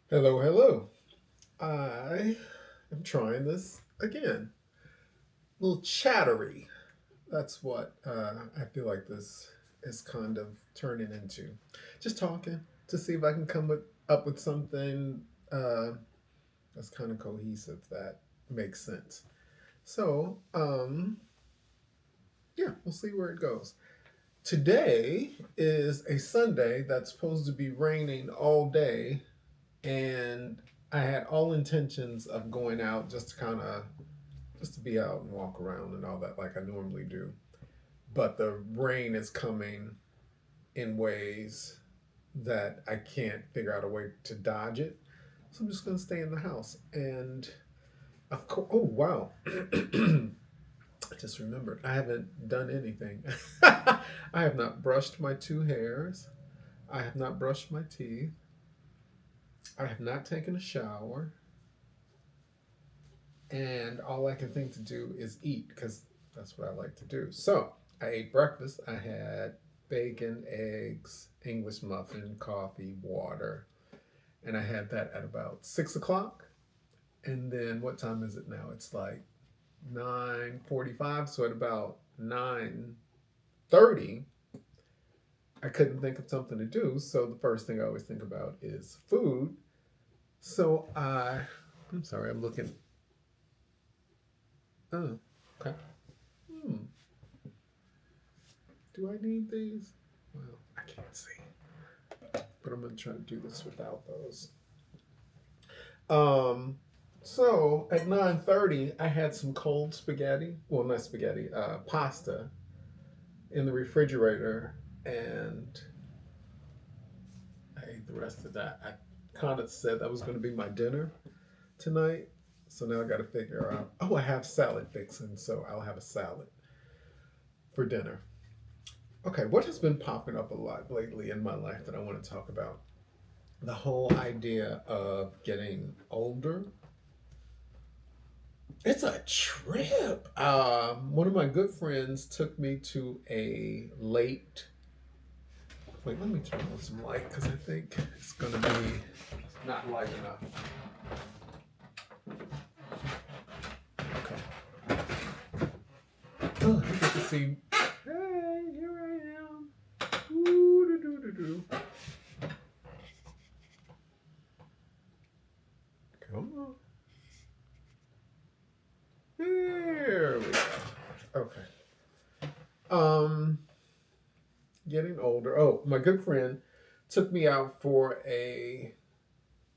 Hello, hello. I am trying this again. A little chattery. That's what I feel like this is kind of turning into. Just talking to see if I can up with something uh, that's kind of cohesive that makes sense. So, yeah, we'll see where it goes. Today is a Sunday that's supposed to be raining all day, and I had all intentions of going out just to be out and walk around and all that like I normally do. But the rain is coming in ways that I can't figure out a way to dodge it. So I'm just going to stay in the house. And of course, oh wow. I just remembered I haven't done anything. I have not brushed my two hairs. I have not brushed my teeth. I have not taken a shower. And all I can think to do is eat because that's what I like to do. So I ate breakfast. I had bacon, eggs, English muffin, coffee, water, and I had that at about 6 o'clock. And then what time is it now? It's like 9:45. So at about 9:30, I couldn't think of something to do. So the first thing I always think about is food. So I'm sorry, I'm looking. Oh, okay. Hmm. Do I need these? Well, I can't see, but I'm gonna try to do this without those. Um, so at 9:30, I had some cold spaghetti. Well, not spaghetti, pasta in the refrigerator, and I ate the rest of that. I kind of said that was going to be my dinner tonight, so now I got to figure out. Oh, I have salad fixing, so I'll have a salad for dinner. Okay, what has been popping up a lot lately in my life that I want to talk about? The whole idea of getting older. It's a trip. One of my good friends took me to a late. Wait, let me turn on some light because I think it's gonna be not light enough. Okay. Oh, you get to see. Hey, here I am. Ooh, doo, doo, doo, doo. Come on. There we go. Okay. Um, Getting older. Oh, my good friend took me out for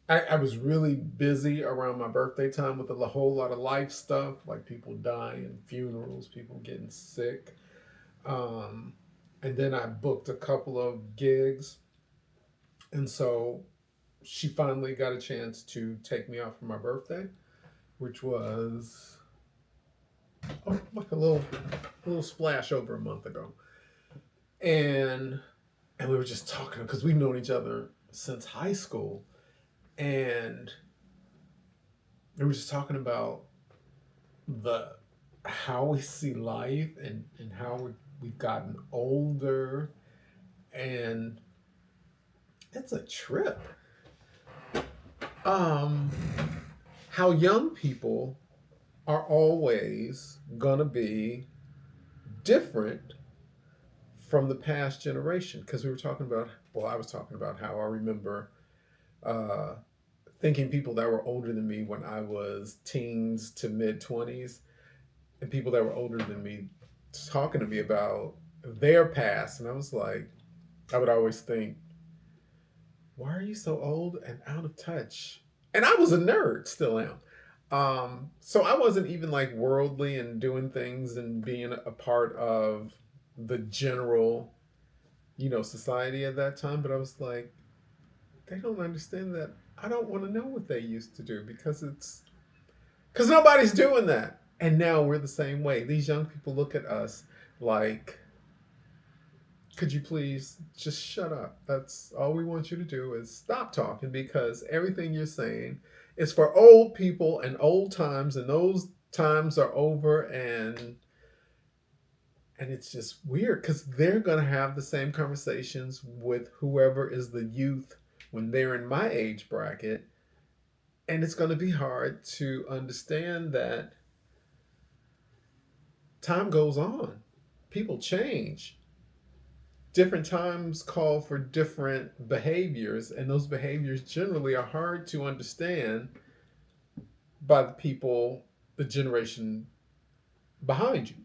I was really busy around my birthday time with a whole lot of life stuff, like people dying, funerals, people getting sick. Um, and then I booked a couple of gigs. And so she finally got a chance to take me out for my birthday, which was like a little splash over a month ago. And we were just talking because we've known each other since high school, and we were just talking about the how we see life and how we've gotten older, and it's a trip. Um, how young people are always gonna be different from the past generation because we were talking about. Well, I was talking about how I remember uh, thinking people that were older than me when I was teens to mid 20s, and people that were older than me talking to me about their past, and I was like, I would always think, why are you so old and out of touch? And I was a nerd, still am. So I wasn't even like worldly and doing things and being a part of the general, society at that time. But I was like, they don't understand that I don't want to know what they used to do because nobody's doing that. And now we're the same way. These young people look at us like, could you please just shut up? That's all we want you to do is stop talking because everything you're saying is for old people and old times, and those times are over. And it's just weird because they're going to have the same conversations with whoever is the youth when they're in my age bracket. And it's going to be hard to understand that time goes on, people change. Different times call for different behaviors, and those behaviors generally are hard to understand by the people, the generation behind you.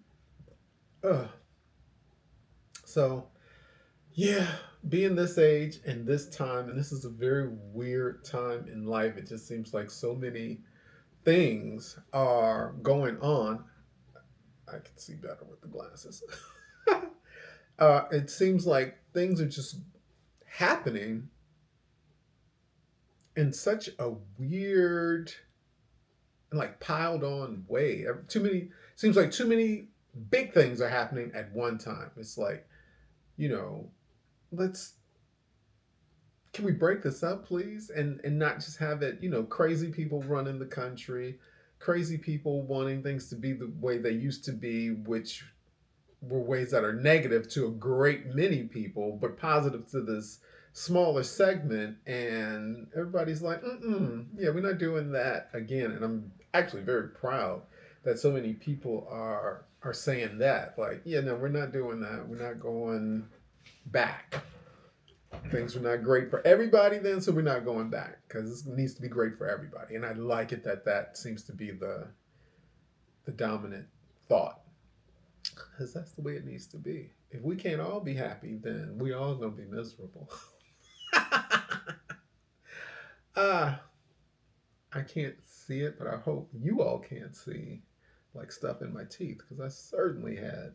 Ugh. So, yeah, being this age and this time, and this is a very weird time in life, it just seems like so many things are going on. I can see better with the glasses. It seems like things are just happening in such a weird and like piled on way. Too many, seems like too many big things are happening at one time. It's like, you know, let's, can we break this up, please? And not just have it, crazy people running the country, crazy people wanting things to be the way they used to be, which were ways that are negative to a great many people, but positive to this smaller segment. And everybody's like, yeah, we're not doing that again. And I'm actually very proud that so many people are saying that. Like, yeah, no, we're not doing that. We're not going back. Things were not great for everybody then, so we're not going back because it needs to be great for everybody. And I like it that that seems to be the dominant thought, because that's the way it needs to be. If we can't all be happy, then we all gonna be miserable. Ah, I can't see it, but I hope you all can't see like stuff in my teeth because I certainly had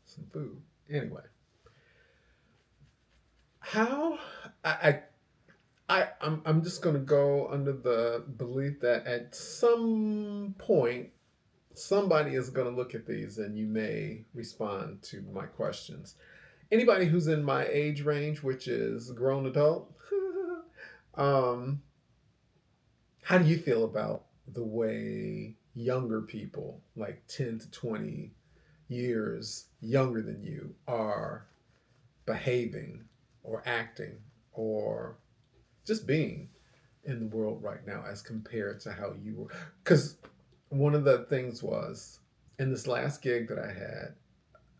some food. Anyway, how I'm just gonna go under the belief that at some point somebody is gonna look at these and you may respond to my questions. Anybody who's in my age range, which is grown adult, um, how do you feel about the way younger people, like 10 to 20 years younger than you, are behaving or acting or just being in the world right now as compared to how you were? Because one of the things was in this last gig that I had,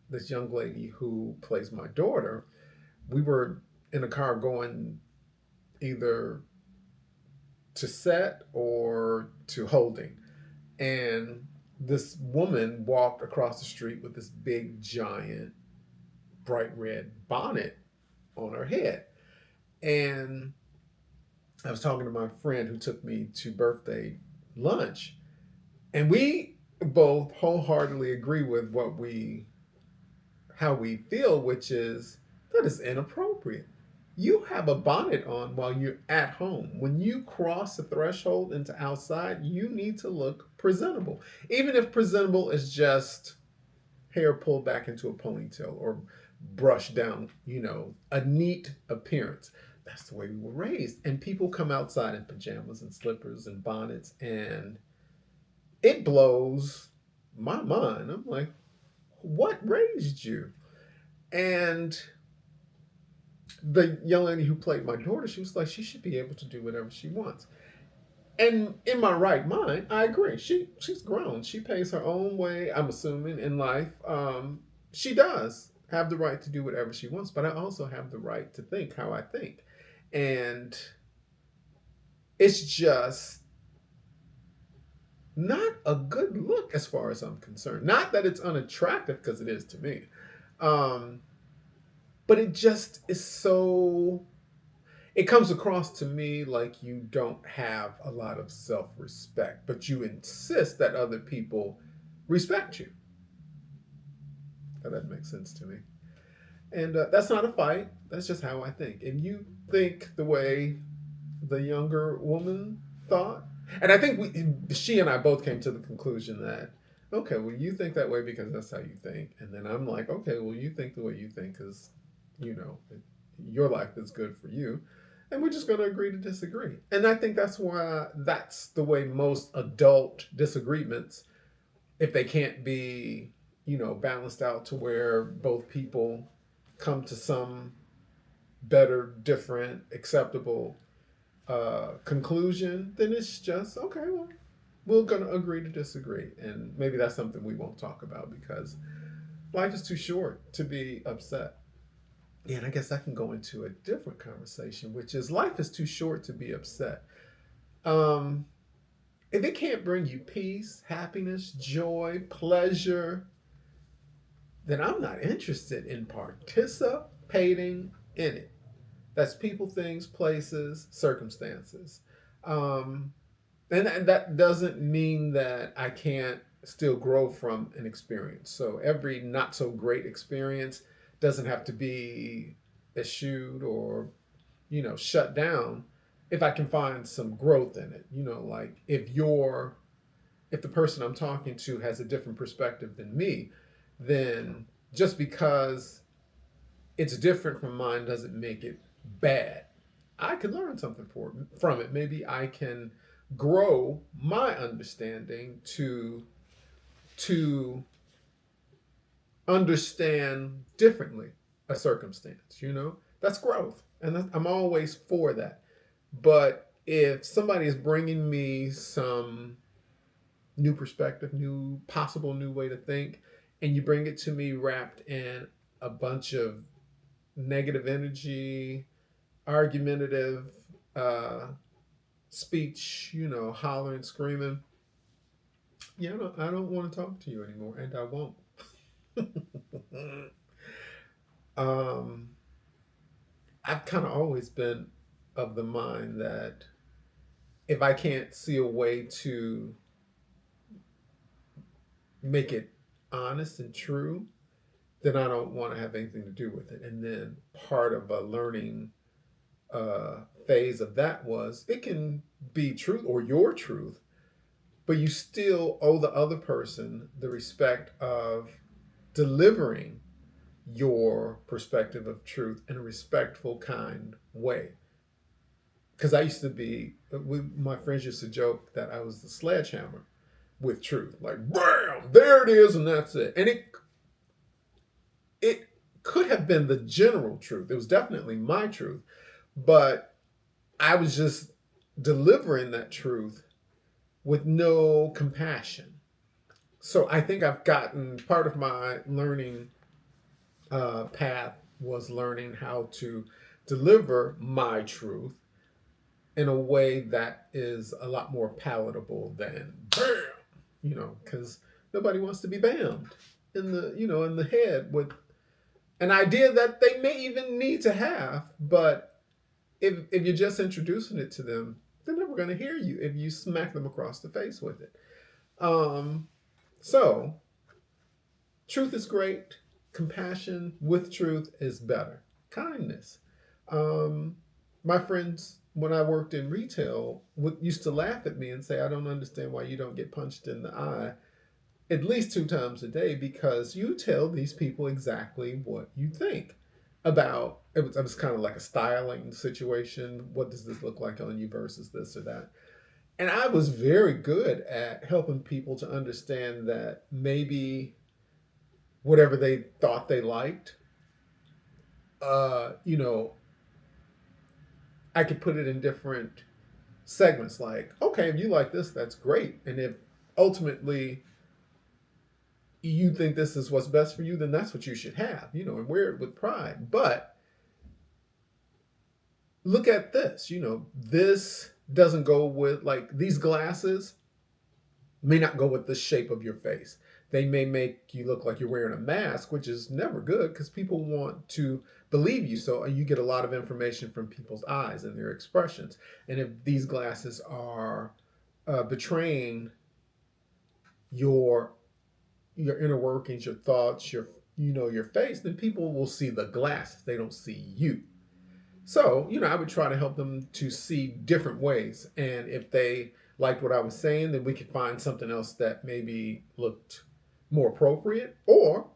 this young lady who plays my daughter, we were in a car going either to set or to holding. And this woman walked across the street with this big, giant, bright red bonnet on her head. And I was talking to my friend who took me to birthday lunch, and we both wholeheartedly agree with what we how we feel, which is that is inappropriate. You have a bonnet on while you're at home. When you cross the threshold into outside, you need to look presentable. Even if presentable is just hair pulled back into a ponytail or brushed down, a neat appearance. That's the way we were raised. And people come outside in pajamas and slippers and bonnets, and it blows my mind. I'm like, what raised you? And the young lady who played my daughter, she was like, she should be able to do whatever she wants. And in my right mind, I agree. She's grown. She pays her own way. I'm assuming in life, she does have the right to do whatever she wants. But I also have the right to think how I think, and it's just not a good look as far as I'm concerned. Not that it's unattractive, because it is to me, um, but it just is so. It comes across to me like you don't have a lot of self respect, but you insist that other people respect you. That makes sense to me. And that's not a fight. That's just how I think. And you think the way the younger woman thought. And I think she and I both came to the conclusion that, okay, well, you think that way because that's how you think. And then I'm like, okay, well, you think the way you think because, you know, your life is good for you. And we're just going to agree to disagree. And I think that's the way most adult disagreements, if they can't be, balanced out to where both people come to some better, different, acceptable conclusion, then it's just okay. Well, we're gonna agree to disagree, and maybe that's something we won't talk about because life is too short to be upset. Yeah, and I guess I can go into a different conversation, which is life is too short to be upset. Um, if it can't bring you peace, happiness, joy, pleasure, then I'm not interested in participating in it. That's people, things, places, circumstances. Um, and that doesn't mean that I can't still grow from an experience. So every not so great experience doesn't have to be eschewed or, shut down if I can find some growth in it. Like if the person I'm talking to has a different perspective than me, then just because it's different from mine doesn't make it bad. I can learn something from it. Maybe I can grow my understanding to understand differently a circumstance. That's growth, and I'm always for that. But if somebody is bringing me some new perspective, new possible new way to think, and you bring it to me wrapped in a bunch of negative energy, argumentative uh, speech, hollering, screaming, I don't want to talk to you anymore, and I won't. um, I've kind of always been of the mind that if I can't see a way to make it honest and true, then I don't want to have anything to do with it. And then part of a learning phase of that was it can be truth or your truth, but you still owe the other person the respect of delivering your perspective of truth in a respectful, kind way. Because I used to be, my friends used to joke that I was the sledgehammer with truth. Like, bam, there it is, and that's it. And it could have been the general truth. It was definitely my truth, but I was just delivering that truth with no compassion. So I think I've gotten part of my learning path was learning how to deliver my truth in a way that is a lot more palatable than bam, because nobody wants to be bammed in the head with an idea that they may even need to have, but if you're just introducing it to them, they're never going to hear you if you smack them across the face with it. Um, so, truth is great. Compassion with truth is better. Kindness. Um, my friends, when I worked in retail, used to laugh at me and say, I don't understand why you don't get punched in the eye at least 2 times a day because you tell these people exactly what you think about it was kind of like a styling situation. What does this look like on you versus this or that? And I was very good at helping people to understand that maybe whatever they thought they liked, uh, you know, I could put it in different segments. Like, okay, if you like this, that's great. And if ultimately you think this is what's best for you, then that's what you should have, and wear it with pride. But look at this, this doesn't go with, like, these glasses may not go with the shape of your face. They may make you look like you're wearing a mask, which is never good because people want to believe you. So you get a lot of information from people's eyes and their expressions. And if these glasses are betraying your inner workings, your thoughts, your face, then people will see the glasses. They don't see you. So, I would try to help them to see different ways. And if they liked what I was saying, then we could find something else that maybe looked more appropriate. Or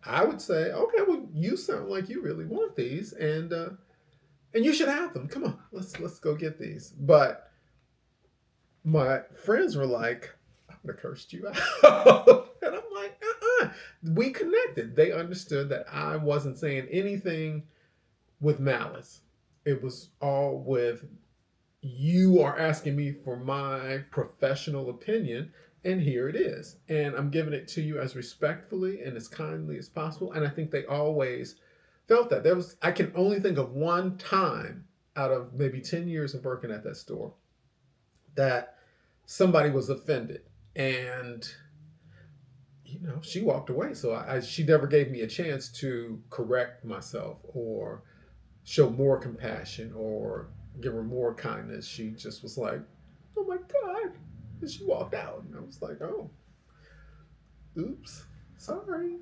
I would say, okay, well, you sound like you really want these, and you should have them. Come on, let's go get these. But my friends were like, I would have cursed you out. And I'm like, We connected. They understood that I wasn't saying anything with malice. It was all with you are asking me for my professional opinion, and here it is. And I'm giving it to you as respectfully and as kindly as possible. And I think they always felt that. I can only think of one time out of maybe 10 years of working at that store that somebody was offended. And she walked away. So she never gave me a chance to correct myself or show more compassion or give her more kindness. She just was like, "Oh my God," and she walked out. And I was like, "Oh, oops, sorry."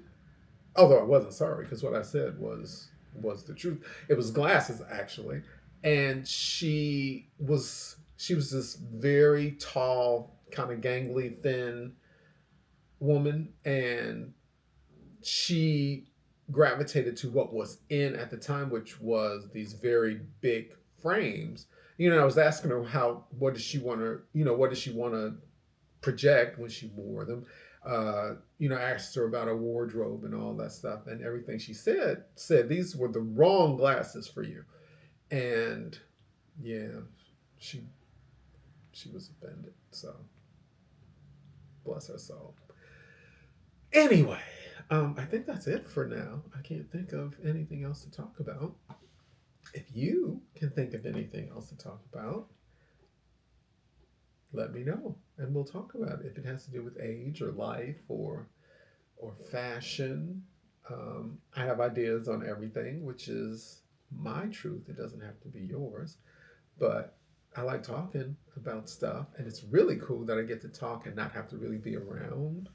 Although I wasn't sorry because what I said was the truth. It was glasses actually, and she was this very tall, kind of gangly, thin woman, and she gravitated to what was in at the time, which was these very big frames. I was asking her what does she want to, what does she want to project when she wore them. I asked her about her wardrobe and all that stuff, and everything she said these were the wrong glasses for you. And yeah, she she was offended. So bless her soul. Anyway, I think that's it for now. I can't think of anything else to talk about. If you can think of anything else to talk about, let me know and we'll talk about it. If it has to do with age or life or fashion, I have ideas on everything, which is my truth. It doesn't have to be yours, but I like talking about stuff, and it's really cool that I get to talk and not have to really be around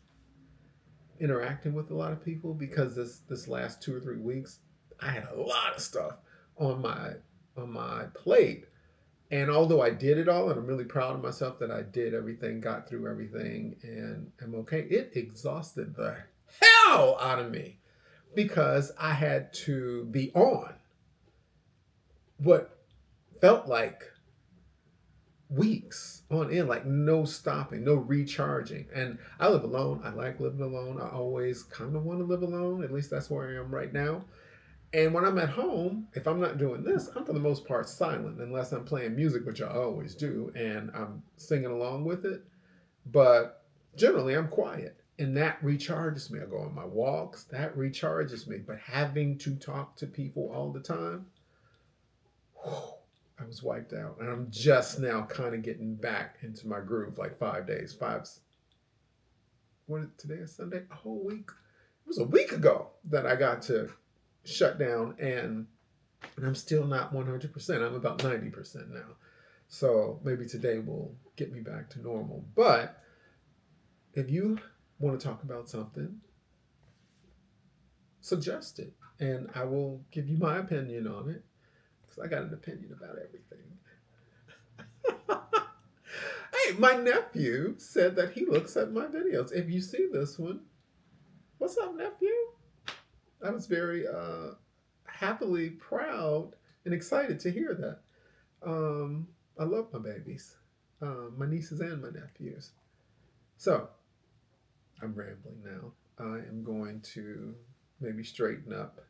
interacting with a lot of people because this last 2 or 3 weeks I had a lot of stuff on my plate. And although I did it all, and I'm really proud of myself that I did everything, got through everything, and am okay, it exhausted the hell out of me because I had to be on what felt like weeks on end, like no stopping, no recharging. And I live alone. I like living alone. I always kind of want to live alone. At least that's where I am right now. And when I'm at home, if I'm not doing this, I'm for the most part silent unless I'm playing music, which I always do, and I'm singing along with it. But generally, I'm quiet. And that recharges me. I go on my walks, that recharges me. But having to talk to people all the time, whew, I was wiped out. And I'm just now kind of getting back into my groove, like 5 days. Today is Sunday? A whole week. It was a week ago that I got to shut down, and I'm still not 100%. I'm about 90% now. So maybe today will get me back to normal. But if you want to talk about something, suggest it, and I will give you my opinion on it because I got an opinion about everything. Hey, my nephew said that he looks at my videos. If you see this one, what's up, nephew? I was very happily proud and excited to hear that. I love my babies, my nieces and my nephews. So I'm rambling now. I am going to maybe straighten up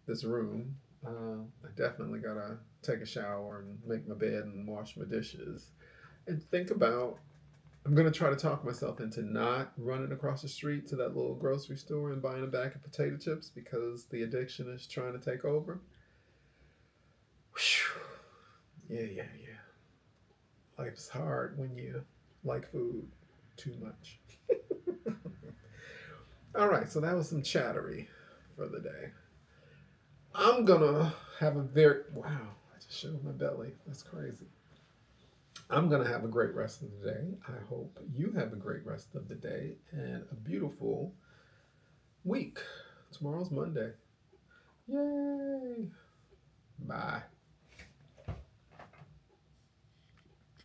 this room. I definitely gotta take a shower and make my bed and wash my dishes and think about. I'm gonna try to talk myself into not running across the street to that little grocery store and buying a bag of potato chips because the addiction is trying to take over. Whew. Yeah. Life's hard when you like food too much. All right, so that was some chattery for the day. I'm gonna have a very wow. I just showed my belly. That's crazy. I'm gonna have a great rest of the day. I hope you have a great rest of the day and a beautiful week. Tomorrow's Monday. Yay! Bye.